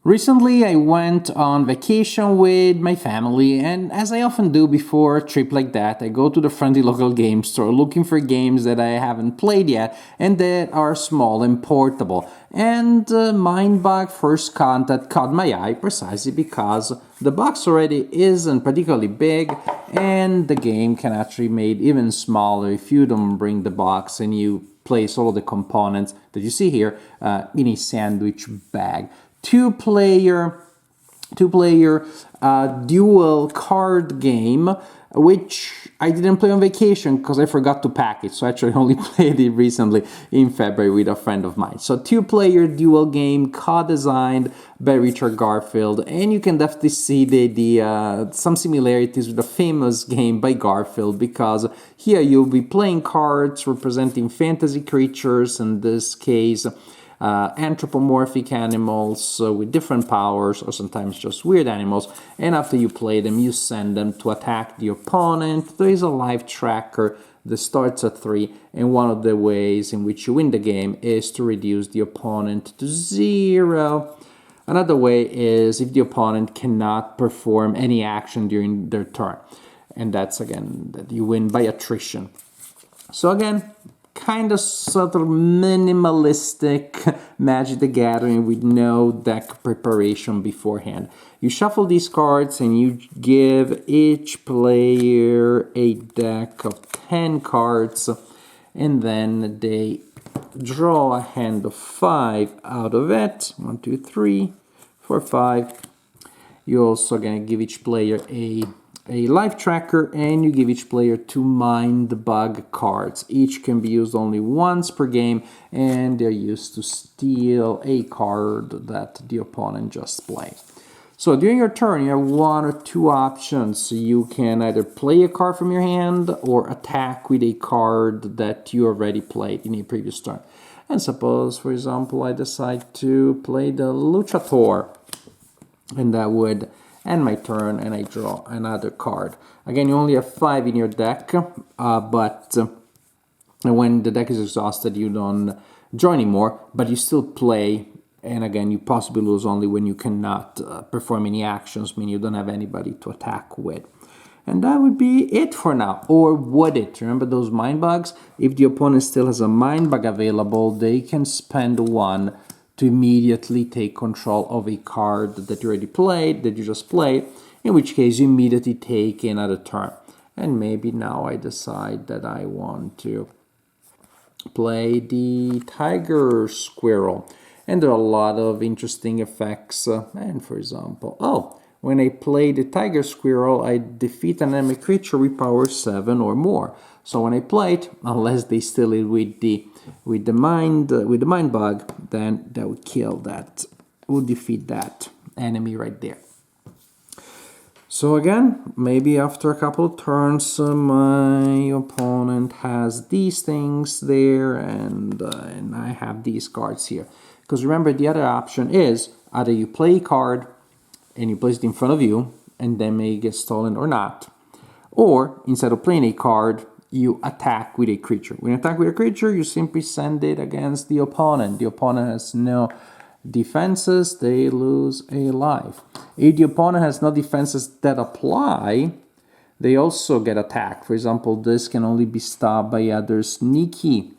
Recently, I went on vacation with my family, and as I often do before a trip like that, I go to the friendly local game store looking for games that I haven't played yet and that are small and portable. And Mindbug First Contact caught my eye precisely because the box already isn't particularly big, and the game can actually be made even smaller if you don't bring the box and you place all of the components that you see here in a sandwich bag. Two-player dual card game, which I didn't play on vacation because I forgot to pack it. So actually I only played it recently in February with a friend of mine. So two-player dual game, co-designed by Richard Garfield, and you can definitely see some similarities with the famous game by Garfield, because here you'll be playing cards representing fantasy creatures, in this case anthropomorphic animals with different powers, or sometimes just weird animals, and after you play them you send them to attack the opponent. There is a life tracker that starts at 3, and one of the ways in which you win the game is to reduce the opponent to 0. Another way is if the opponent cannot perform any action during their turn, and that's again that you win by attrition. So again, kind of sort of minimalistic Magic the Gathering with no deck preparation beforehand. You shuffle these cards and you give each player a deck of 10 cards, and then they draw a hand of 5 out of it. 1, 2, 3, 4, 5. You're also going to give each player a life tracker, and you give each player 2 Mindbug cards. Each can be used only once per game, and they're used to steal a card that the opponent just played. So during your turn, you have 1 or 2 options. You can either play a card from your hand or attack with a card that you already played in a previous turn. And suppose, for example, I decide to play the Luchator, and that would end my turn, and I draw another card. Again, you only have 5 in your deck, but when the deck is exhausted, you don't draw anymore, but you still play, and again, you possibly lose only when you cannot perform any actions, meaning you don't have anybody to attack with. And that would be it for now. Or would it? Remember those mind bugs? If the opponent still has a mind bug available, they can spend 1 to immediately take control of a card that you already played, that you just played, in which case you immediately take another turn. And maybe now I decide that I want to play the Tiger Squirrel. And there are a lot of interesting effects. And for example, when I play the Tiger Squirrel, I defeat an enemy creature with power 7 or more. So when I play it, unless they steal it with the mind bug, then that would kill that, would defeat that enemy right there. So again, maybe after a couple of turns, my opponent has these things there, and I have these cards here. Because remember, the other option is either you play a card and you place it in front of you, and then may get stolen or not, or instead of playing a card, you attack with a creature. When you attack with a creature, you simply send it against the opponent. The opponent has no defenses, they lose a life. If the opponent has no defenses that apply, they also get attacked. For example, this can only be stopped by other sneaky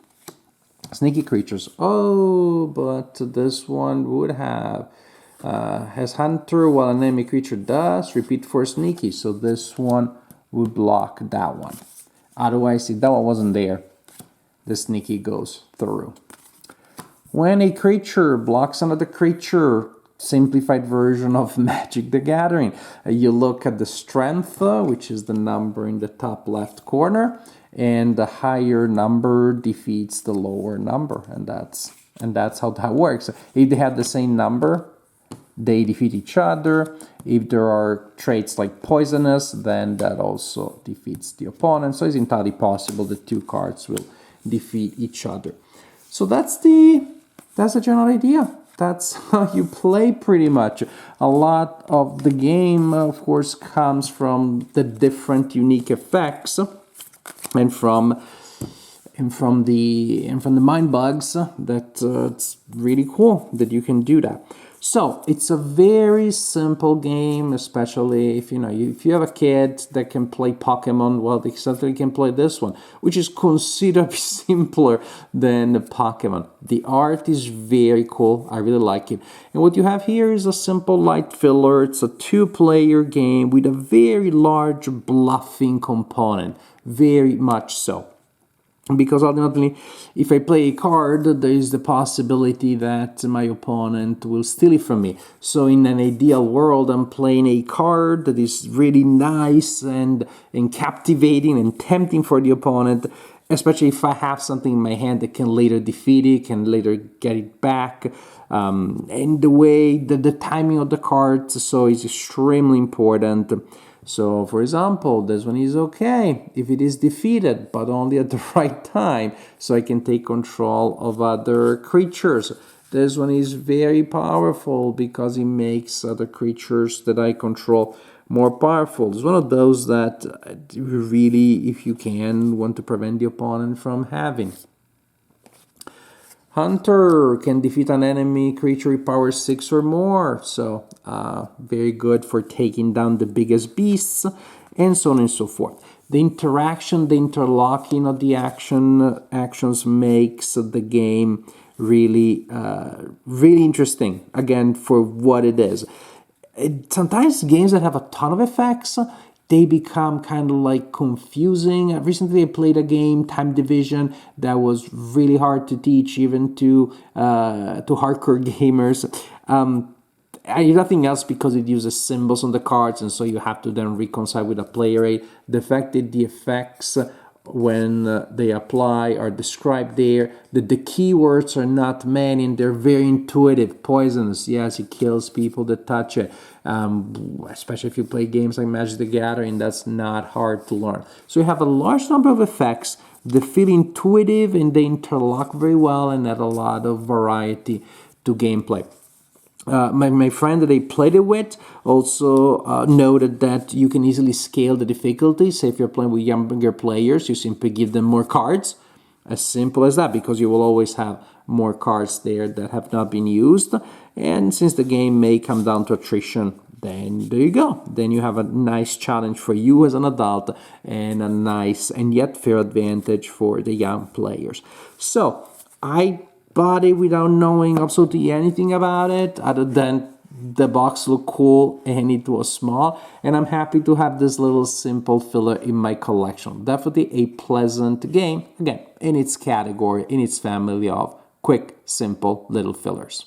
creatures. Oh, but this one would have has Hunter while an enemy creature does, repeat for sneaky. So this one would block that one. Otherwise, if that one wasn't there, the sneaky goes through. When a creature blocks another creature, simplified version of Magic the Gathering, you look at the strength, which is the number in the top left corner, and the higher number defeats the lower number, and that's how that works. If they have the same number, they defeat each other. If there are traits like poisonous, then that also defeats the opponent. So it's entirely possible that 2 cards will defeat each other. So that's the general idea. That's how you play pretty much. A lot of the game, of course, comes from the different unique effects and from the mind bugs. That it's really cool that you can do that. So it's a very simple game, especially if if you have a kid that can play Pokemon, well, they certainly can play this one, which is considerably simpler than Pokemon. The art is very cool. I really like it. And what you have here is a simple light filler. It's a two-player game with a very large bluffing component, very much so. Because ultimately, if I play a card, there is the possibility that my opponent will steal it from me. So in an ideal world, I'm playing a card that is really nice and captivating and tempting for the opponent, especially if I have something in my hand that can later defeat it, can later get it back. And the way, the timing of the cards, so is extremely important. So, for example, this one is okay if it is defeated, but only at the right time, so I can take control of other creatures. This one is very powerful because it makes other creatures that I control more powerful. It's one of those that really, if you can, want to prevent the opponent from having. Hunter can defeat an enemy creature with power 6 or more, so very good for taking down the biggest beasts, and so on and so forth. The interaction, the interlocking of the actions makes the game really, really interesting, again, for what it is. Sometimes games that have a ton of effects, they become kind of like confusing. Recently I played a game, Time Division, that was really hard to teach even to hardcore gamers. If nothing else, because it uses symbols on the cards, and so you have to then reconcile with a player aid. The fact that the effects, when they apply, are described there, that the keywords are not many and they're very intuitive. Poisonous, yes, it kills people that touch it. Especially if you play games like Magic the Gathering, that's not hard to learn. So you have a large number of effects that feel intuitive and they interlock very well and add a lot of variety to gameplay. My friend that I played it with also noted that you can easily scale the difficulty. Say if you're playing with younger players, you simply give them more cards. As simple as that, because you will always have more cards there that have not been used. And since the game may come down to attrition, then there you go. Then you have a nice challenge for you as an adult and a nice and yet fair advantage for the young players. So I bought it without knowing absolutely anything about it other than the box looked cool and it was small, and I'm happy to have this little simple filler in my collection. Definitely a pleasant game, again, in its category, in its family of quick, simple little fillers.